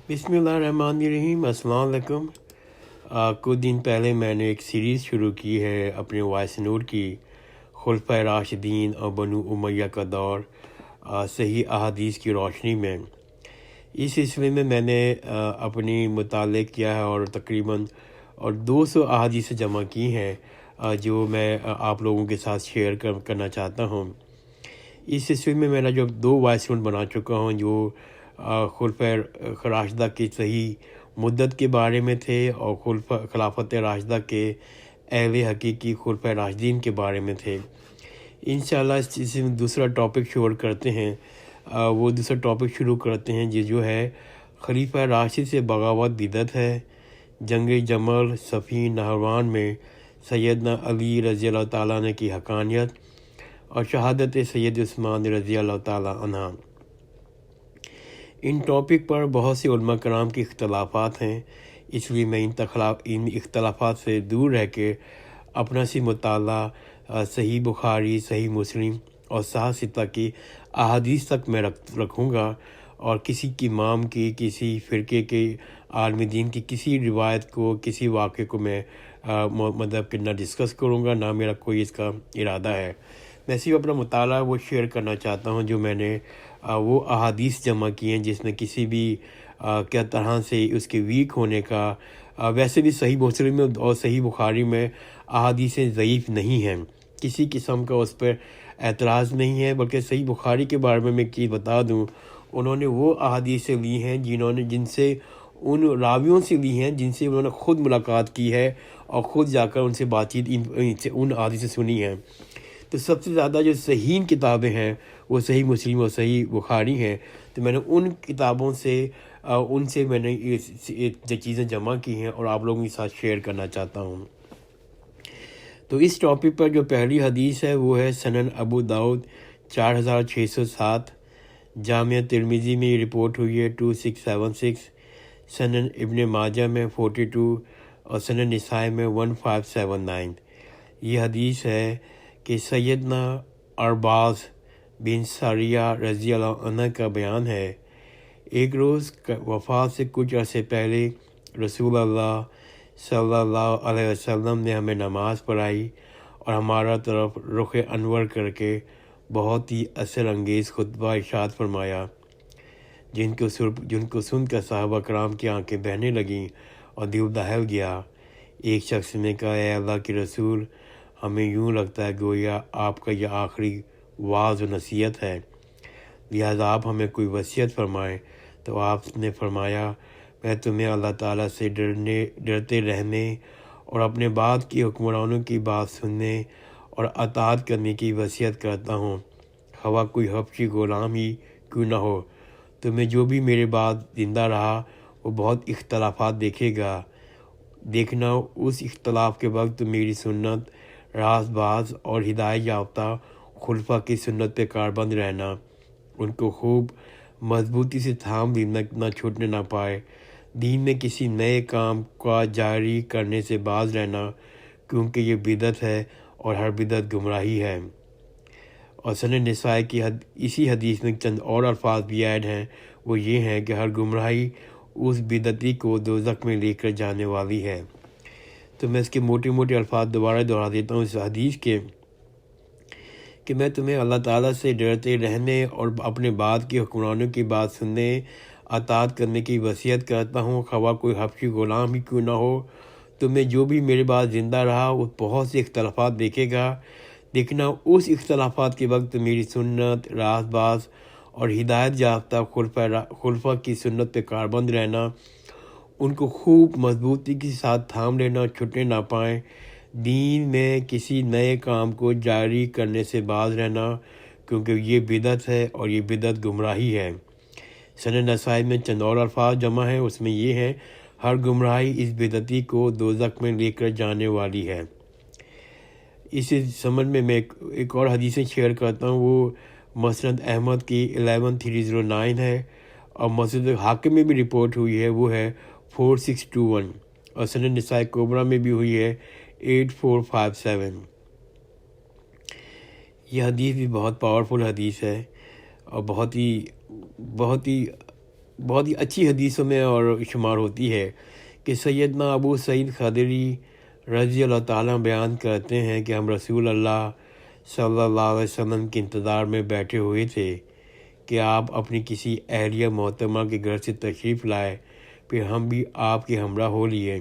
بسم اللہ الرحمن الرحیم۔ السلام علیکم۔ کچھ دن پہلے میں نے ایک سیریز شروع کی ہے اپنے وائس نوٹ کی، خلفۂ راشدین اور بنو امیہ کا دور صحیح احادیث کی روشنی میں۔ اس سلسلے میں میں نے اپنی مطالعہ کیا ہے اور تقریباً 200 احادیث جمع کی ہیں جو میں آپ لوگوں کے ساتھ شیئر کرنا چاہتا ہوں۔ اس سلسلے میں میرا جو 2 وائس نوٹ بنا چکا ہوں جو خلفۂ راشدہ کی صحیح مدت کے بارے میں تھے اور خلافت راشدہ کے اہل حقیقی خلفۂ راشدین کے بارے میں تھے۔ انشاءاللہ اس میں دوسرا ٹاپک شروع کرتے ہیں۔ وہ دوسرا ٹاپک شروع کرتے ہیں جو ہے خلیفہ راشد سے بغاوت بدعت ہے، جنگ جمل صفین نہروان میں سیدنا علی رضی اللہ تعالیٰ عنہ کی حقانیت اور شہادت سید عثمان رضی اللہ تعالیٰ عنہ۔ ان ٹاپک پر بہت سے علماء کرام کی اختلافات ہیں، اس لیے میں ان اختلافات سے دور رہ کے اپنا مطالعہ صحیح بخاری، صحیح مسلم اور صحیح ستہ کی احادیث تک میں رکھوں گا، اور کسی امام کی، کسی فرقے کے عالم دین کی کسی روایت کو، کسی واقعے کو میں مطلب کہ نہ ڈسکس کروں گا، نہ میرا کوئی اس کا ارادہ ہے۔ میں صرف اپنا مطالعہ وہ شیئر کرنا چاہتا ہوں جو میں نے وہ احادیث جمع کی ہیں جس میں کسی بھی کیا طرح سے اس کے ویک ہونے کا، ویسے بھی صحیح مسلم میں اور صحیح بخاری میں احادیثیں ضعیف نہیں ہیں، کسی قسم کا اس پر اعتراض نہیں ہے، بلکہ صحیح بخاری کے بارے میں ایک چیز بتا دوں، انہوں نے وہ احادیثیں لی ہیں جن سے ان راویوں سے لی ہیں جن سے انہوں نے خود ملاقات کی ہے اور خود جا کر ان سے بات چیت ان احادیث سے سنی ہے۔ تو سب سے زیادہ جو صحیح کتابیں ہیں وہ صحیح مسلم اور صحیح بخاری ہیں، تو میں نے ان کتابوں سے میں نے یہ چیزیں جمع کی ہیں اور آپ لوگوں کے ساتھ شیئر کرنا چاہتا ہوں۔ تو اس ٹاپک پر جو پہلی حدیث ہے وہ ہے سنن ابو داؤد 4607، جامعہ ترمذی میں یہ رپورٹ ہوئی ہے 2676، سنن ابن ماجہ میں 42 اور سنن نسائی میں 1579۔ یہ حدیث ہے کہ سیدنا ارباز بن ساریہ رضی اللہ عنہ کا بیان ہے، ایک روز وفات سے کچھ عرصے پہلے رسول اللہ صلی اللہ علیہ وسلم نے ہمیں نماز پڑھائی اور ہمارا طرف رخ انور کر کے بہت ہی اثر انگیز خطبہ ارشاد فرمایا، جن کو سن کر صحابہ کرام کی آنکھیں بہنے لگیں اور دل دہل گیا۔ ایک شخص نے کہا، اے اللہ کے رسول، ہمیں یوں لگتا ہے گویا آپ کا یہ آخری وعظ و نصیحت ہے، لہذا آپ ہمیں کوئی وصیت فرمائیں۔ تو آپ نے فرمایا، میں تمہیں اللہ تعالیٰ سے ڈرتے رہنے اور اپنے بعد کی حکمرانوں کی بات سننے اور اطاعت کرنے کی وصیت کرتا ہوں، خواہ کوئی حبشی غلام ہی کیوں نہ ہو۔ تمہیں جو بھی میرے بعد زندہ رہا وہ بہت اختلافات دیکھے گا، دیکھنا اس اختلاف کے وقت میری سنت، راز باز اور ہدایت یافتہ خلفاء کی سنت پہ کاربند رہنا، ان کو خوب مضبوطی سے تھام لینا، نہ چھوٹنے نہ پائے، دین میں کسی نئے کام کا جاری کرنے سے باز رہنا، کیونکہ یہ بدعت ہے اور ہر بدعت گمراہی ہے۔ اور سنن نسائی کی اسی حدیث میں چند اور الفاظ بھی ایڈ ہیں، وہ یہ ہیں کہ ہر گمراہی اس بدعتی کو دوزخ میں لے کر جانے والی ہے۔ تو میں اس کے موٹے موٹے الفاظ دوبارہ دہرا دیتا ہوں اس حدیث کے، کہ میں تمہیں اللہ تعالیٰ سے ڈرتے رہنے اور اپنے بعد کے حکمرانوں کی بات سننے، اطاعت کرنے کی وصیت کرتا ہوں، خواہ کوئی حبشی غلام ہی کیوں نہ ہو۔ تمہیں جو بھی میرے بعد زندہ رہا وہ بہت سے اختلافات دیکھے گا، دیکھنا اس اختلافات کے وقت میری سنت، راز باز اور ہدایت یافتہ خلفاء کی سنت پہ کاربند رہنا، ان کو خوب مضبوطی کے ساتھ تھام لینا، چھٹنے نہ پائیں، دین میں کسی نئے کام کو جاری کرنے سے باز رہنا، کیونکہ یہ بدعت ہے اور یہ بدعت گمراہی ہے۔ سنن نسائی میں چند اور الفاظ جمع ہیں، اس میں یہ ہے، ہر گمراہی اس بدعتی کو دوزخ میں لے کر جانے والی ہے۔ اس سمجھ میں ایک اور حدیثیں شیئر کرتا ہوں، وہ مسند احمد کی 11309 ہے، اور مسند حاکم میں بھی رپورٹ ہوئی ہے، وہ ہے 4621، اور سنن نسائی کبریٰ میں بھی ہوئی ہے 8457۔ یہ حدیث بھی بہت پاورفل حدیث ہے اور بہت ہی بہت ہی اچھی حدیثوں میں اور شمار ہوتی ہے کہ سیدنا ابو سعید خدری رضی اللہ تعالیٰ بیان کرتے ہیں کہ ہم رسول اللہ صلی اللہ علیہ وسلم کے انتظار میں بیٹھے ہوئے تھے کہ آپ اپنی کسی اہلیہ محترمہ کے گھر سے تشریف لائے، پھر ہم بھی آپ کے ہمراہ ہو لیے۔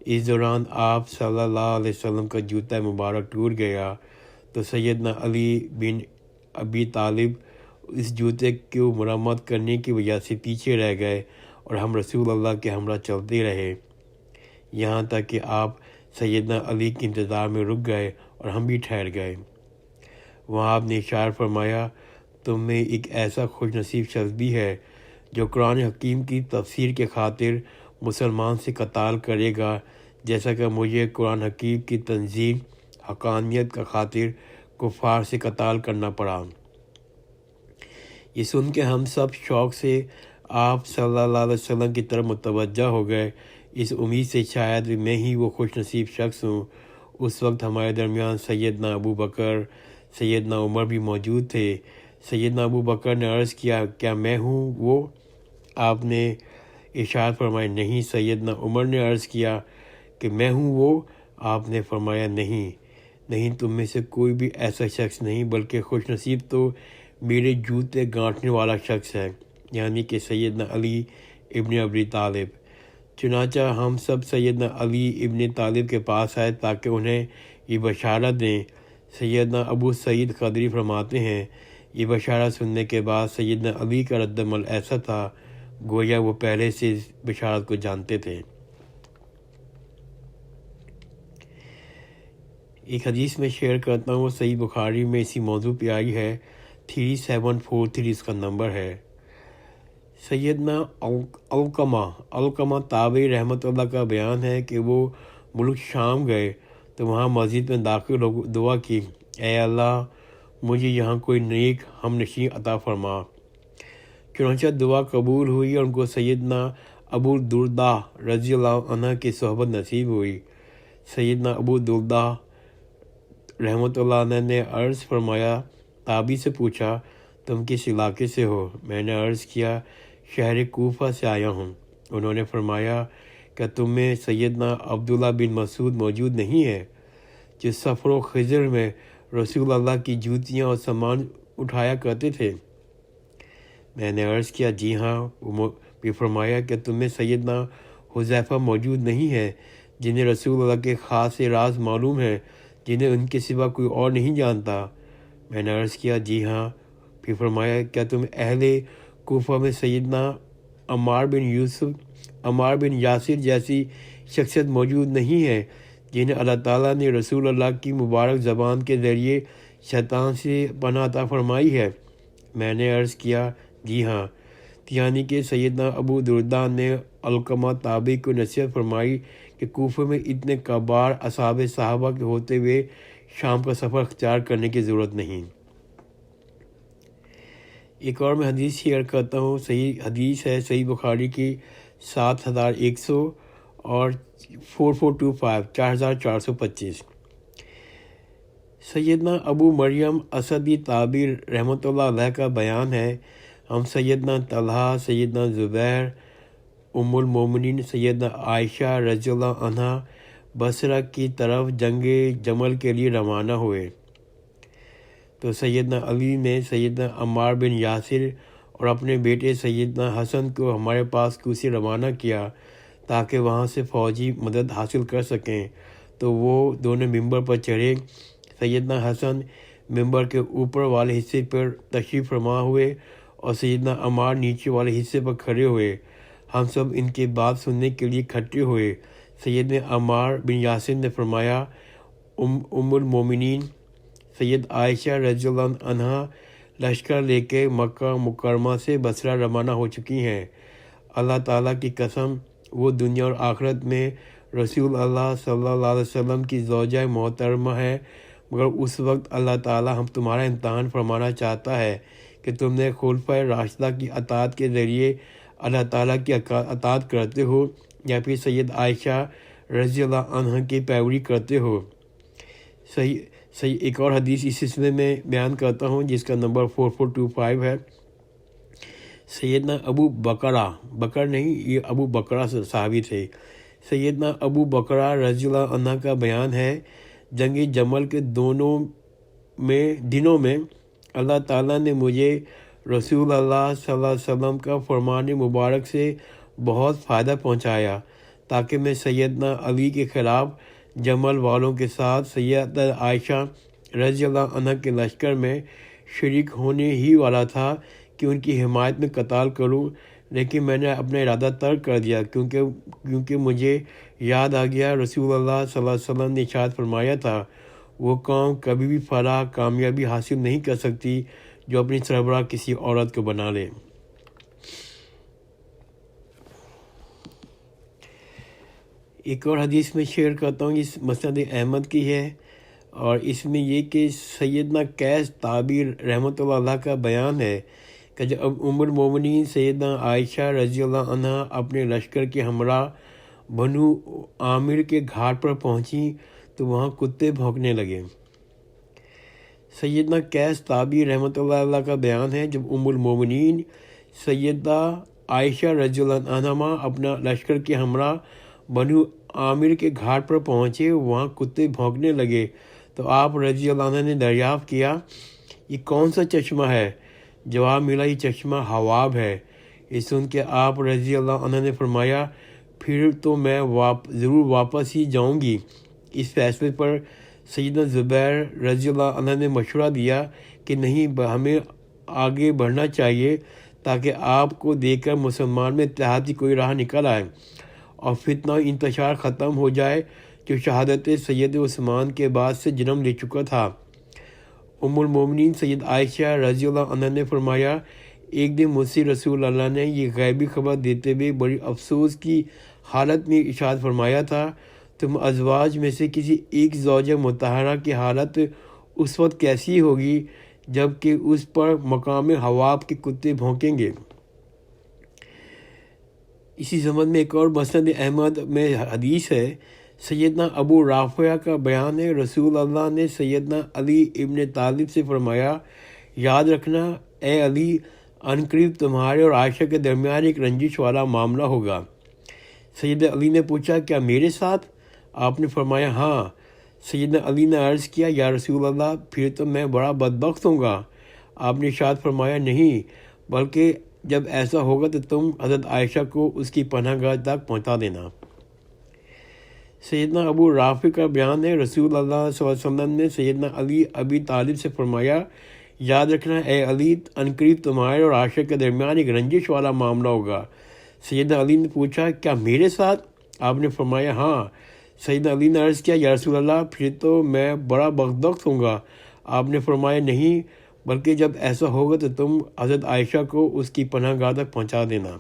اس دوران آپ صلی اللہ علیہ وسلم کا جوتا مبارک ٹوٹ گیا تو سیدنا علی بن ابی طالب اس جوتے کو مرمت کرنے کی وجہ سے پیچھے رہ گئے اور ہم رسول اللہ کے ہمراہ چلتے رہے، یہاں تک کہ آپ سیدنا علی کے انتظار میں رک گئے اور ہم بھی ٹھہر گئے۔ وہاں آپ نے اشارہ فرمایا، تم میں ایک ایسا خوش نصیب شخص بھی ہے جو قرآن حکیم کی تفسیر کے خاطر مسلمان سے قتال کرے گا، جیسا کہ مجھے قرآن حکیم کی تنزیل حقانیت کا خاطر کفار سے قتال کرنا پڑا۔ یہ سن کے ہم سب شوق سے آپ صلی اللہ علیہ وسلم کی طرف متوجہ ہو گئے، اس امید سے شاید میں ہی وہ خوش نصیب شخص ہوں۔ اس وقت ہمارے درمیان سیدنا ابو بکر، سیدنا عمر بھی موجود تھے۔ سیدنا ابو بکر نے عرض کیا، کیا میں ہوں وہ؟ آپ نے ارشاد فرمایا، نہیں۔ سیدنا عمر نے عرض کیا کہ میں ہوں وہ؟ آپ نے فرمایا، نہیں، تم میں سے کوئی بھی ایسا شخص نہیں، بلکہ خوش نصیب تو میرے جوتے گانٹنے والا شخص ہے، یعنی کہ سیدنا علی ابن ابی طالب۔ چنانچہ ہم سب سیدنا علی ابن طالب کے پاس آئے تاکہ انہیں یہ بشارت دیں۔ سیدنا ابو سعید خدری فرماتے ہیں، یہ بشارت سننے کے بعد سیدنا علی کا رد عمل ایسا تھا گویا وہ پہلے سے اس بشارت کو جانتے تھے۔ ایک حدیث میں شیئر کرتا ہوں، صحیح بخاری میں اسی موضوع پہ آئی ہے، 3743 اس کا نمبر ہے۔ سیدنا علقمہ تابعی رحمۃ اللہ کا بیان ہے کہ وہ ملک شام گئے تو وہاں مسجد میں داخل ہو دعا کی، اے اللہ مجھے یہاں کوئی نیک ہم نشین عطا فرما۔ چنانچہ دعا قبول ہوئی اور ان کو سیدنا ابو درداء رضی اللہ عنہ کی صحبت نصیب ہوئی۔ سیدنا ابو درداء رحمۃ اللہ عنہ نے عرض فرمایا، تابعی سے پوچھا، تم کس علاقے سے ہو؟ میں نے عرض کیا، شہر کوفہ سے آیا ہوں۔ انہوں نے فرمایا، کیا تم میں سیدنا عبداللہ بن مسعود موجود نہیں ہے جو سفر و خضر میں رسول اللہ کی جوتیاں اور سامان اٹھایا کرتے تھے؟ میں نے عرض کیا، جی ہاں۔ وہ بھی فرمایا، کہ تم میں سیدنا حذیفہ موجود نہیں ہے جنہیں رسول اللہ کے خاص راز معلوم ہے، جنہیں ان کے سوا کوئی اور نہیں جانتا؟ میں نے عرض کیا، جی ہاں۔ پھر فرمایا، کیا تم اہل کوفہ میں سیدنا عمار بن یاسر جیسی شخصیت موجود نہیں ہے جنہیں اللہ تعالیٰ نے رسول اللہ کی مبارک زبان کے ذریعے شیطان سے پناہ عطا فرمائی ہے؟ میں نے عرض کیا، جی ہاں۔ یعنی کہ سیدنا ابو درداء نے علقمہ تابعی کو نصیحت فرمائی کہ کوفہ میں اتنے کبار اصحاب صحابہ کے ہوتے ہوئے شام کا سفر اختیار کرنے کی ضرورت نہیں۔ ایک اور میں حدیث شیئر کرتا ہوں، صحیح حدیث ہے صحیح بخاری کی 7100 اور 4425۔ سیدنا ابو مریم اسدی تابعی رحمۃ اللہ علیہ کا بیان ہے، ہم سیدنا طلحہ، سیدنا زبیر، ام المومنین سیدنا عائشہ رضی اللہ عنہ بصرہ کی طرف جنگ جمل کے لیے روانہ ہوئے تو سیدنا علی نے سیدنا عمار بن یاسر اور اپنے بیٹے سیدنا حسن کو ہمارے پاس کوفہ روانہ کیا تاکہ وہاں سے فوجی مدد حاصل کر سکیں، تو وہ دونوں ممبر پر چڑھے۔ سیدنا حسن ممبر کے اوپر والے حصے پر تشریف فرما ہوئے اور سیدنا عمار نیچے والے حصے پر کھڑے ہوئے۔ ہم سب ان کی بات سننے کے لیے اکٹھے ہوئے۔ سیدنا عمار بن یاسر نے فرمایا، ام المومنین سید عائشہ رضی اللہ عنہا لشکر لے کے مکہ مکرمہ سے بصرہ روانہ ہو چکی ہیں۔ اللہ تعالیٰ کی قسم، وہ دنیا اور آخرت میں رسول اللہ صلی اللہ علیہ وسلم کی زوجہ محترمہ ہے، مگر اس وقت اللہ تعالیٰ ہم تمہارا امتحان فرمانا چاہتا ہے کہ تم نے خلفائے راشدہ کی اطاعت کے ذریعے اللہ تعالیٰ کی اطاعت کرتے ہو یا پھر سید عائشہ رضی اللہ عنہ کی پیروی کرتے ہو۔ صحیح ایک اور حدیث اس سلسلے میں بیان کرتا ہوں جس کا نمبر 4425 ہے۔ سیدنا ابو بکرہ، بکر نہیں، یہ ابو بکرہ صحابی تھے، سیدنا ابو بکرہ رضی اللہ عنہ کا بیان ہے، جنگ جمل کے دنوں میں اللہ تعالیٰ نے مجھے رسول اللہ صلی اللہ علیہ وسلم کا فرمان مبارک سے بہت فائدہ پہنچایا، تاکہ میں سیدنا علی کے خلاف جمل والوں کے ساتھ سیدہ عائشہ رضی اللہ عنہ کے لشکر میں شریک ہونے ہی والا تھا کہ ان کی حمایت میں قتال کروں، لیکن میں نے اپنا ارادہ ترک کر دیا کیونکہ مجھے یاد آ گیا رسول اللہ صلی اللہ علیہ وسلم نے ارشاد فرمایا تھا، وہ قوم کبھی بھی فلاح کامیابی حاصل نہیں کر سکتی جو اپنی سربراہ کسی عورت کو بنا لے۔ ایک اور حدیث میں شیئر کرتا ہوں، اس مسند احمد کی ہے، اور اس میں یہ کہ سیدنا قیس تابعی رحمۃ اللہ کا بیان ہے کہ جب ام المومنین سیدنا عائشہ رضی اللہ عنہ اپنے لشکر کے ہمراہ بنو عامر کے گھاٹ پر پہنچیں تو وہاں کتے بھونکنے لگے۔ سیدنا قیس تابعی رحمۃ اللہ کا بیان ہے، جب ام المومنین سیدہ عائشہ رضی اللہ عنہ اپنا لشکر کے ہمراہ بنو عامر کے گھاٹ پر پہنچے، وہاں کتے بھونکنے لگے تو آپ رضی اللہ عنہ نے دریافت کیا، یہ کون سا چشمہ ہے؟ جواب ملا، یہ چشمہ حواب ہے۔ یہ سن کے آپ رضی اللہ عنہ نے فرمایا، پھر تو میں ضرور واپس ہی جاؤں گی۔ اس فیصلے پر سیدنا زبیر رضی اللہ عنہ نے مشورہ دیا کہ نہیں، ہمیں آگے بڑھنا چاہیے تاکہ آپ کو دیکھ کر مسلمان میں اتحاد کی کوئی راہ نکل آئے اور فتنہ و انتشار ختم ہو جائے جو شہادت سید عثمان کے بعد سے جنم لے چکا تھا۔ ام المومنین سید عائشہ رضی اللہ عنہ نے فرمایا، ایک دن مجھ سے رسول اللہ نے یہ غیبی خبر دیتے ہوئے بڑی افسوس کی حالت میں ارشاد فرمایا تھا، تم ازواج میں سے کسی ایک زوجہ مطہرہ کی حالت اس وقت کیسی ہوگی جب کہ اس پر مقام حواب کے کتے بھونکیں گے۔ اسی ضمن میں ایک اور مسند احمد میں حدیث ہے، سیدنا ابو رافع کا بیان ہے، رسول اللہ نے سیدنا علی ابن طالب سے فرمایا، یاد رکھنا اے علی، عنقریب تمہارے اور عائشہ کے درمیان ایک رنجش والا معاملہ ہوگا۔ سیدنا علی نے پوچھا، کیا میرے ساتھ؟ آپ نے فرمایا ہاں۔ سیدنا علی نے عرض کیا، یا رسول اللہ، پھر تو میں بڑا بدبخت ہوں گا۔ آپ نے ارشاد فرمایا، نہیں، بلکہ جب ایسا ہوگا تو تم حضرت عائشہ کو اس کی پناہ گاہ تک پہنچا دینا۔ سیدنا ابو رافع کا بیان ہے، رسول اللہ صلی اللہ علیہ وسلم نے سیدنا علی ابی طالب سے فرمایا، یاد رکھنا اے علی، عنقریب تمہارے اور عائشہ کے درمیان ایک رنجش والا معاملہ ہوگا۔ سیدنا علی نے پوچھا، کیا میرے ساتھ؟ آپ نے فرمایا ہاں۔ سیدنا علی نے عرض کیا، یا رسول اللہ، پھر تو میں بڑا بدبخت ہوں گا۔ آپ نے فرمایا نہیں، بلکہ جب ایسا ہوگا تو تم حضرت عائشہ کو اس کی پناہ گاہ تک پہنچا دینا۔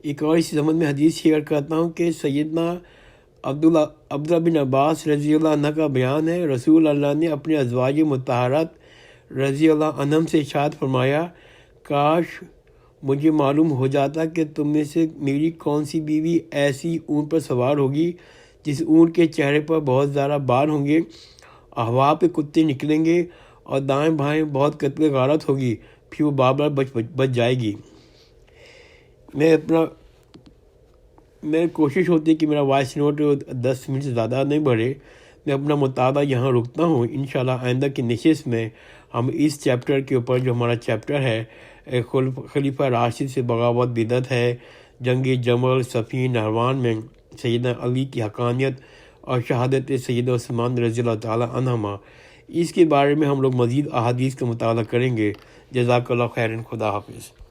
ایک اور اسی زمن میں حدیث شیئر کرتا ہوں کہ سیدنا عبداللہ بن عباس رضی اللہ عنہ کا بیان ہے، رسول اللہ نے اپنے ازواج مطہرات رضی اللہ عنہم سے ارشاد فرمایا، کاش مجھے معلوم ہو جاتا کہ تم میں سے میری کون سی بیوی ایسی اونٹ پر سوار ہوگی جس اونٹ کے چہرے پر بہت زیادہ بال ہوں گے، ہوا پہ کتے نکلیں گے اور دائیں بائیں بہت قتل غارت ہوگی، پھر وہ بار بار بچ جائے گی۔ میں کوشش ہوتی ہے کہ میرا وائس نوٹ 10 منٹ سے زیادہ نہیں بڑھے۔ میں اپنا مطالعہ یہاں رکتا ہوں، انشاءاللہ آئندہ کی نشست میں ہم اس چیپٹر کے اوپر، جو ہمارا چیپٹر ہے خلیفہ راشد سے بغاوت بدعت ہے، جنگ جمل، صفین، نہروان میں سیدنا علی کی حقانیت اور شہادت سیدنا عثمان رضی اللہ تعالی عنہما، اس کے بارے میں ہم لوگ مزید احادیث کا مطالعہ کریں گے۔ جزاک اللہ خیرن، خدا حافظ۔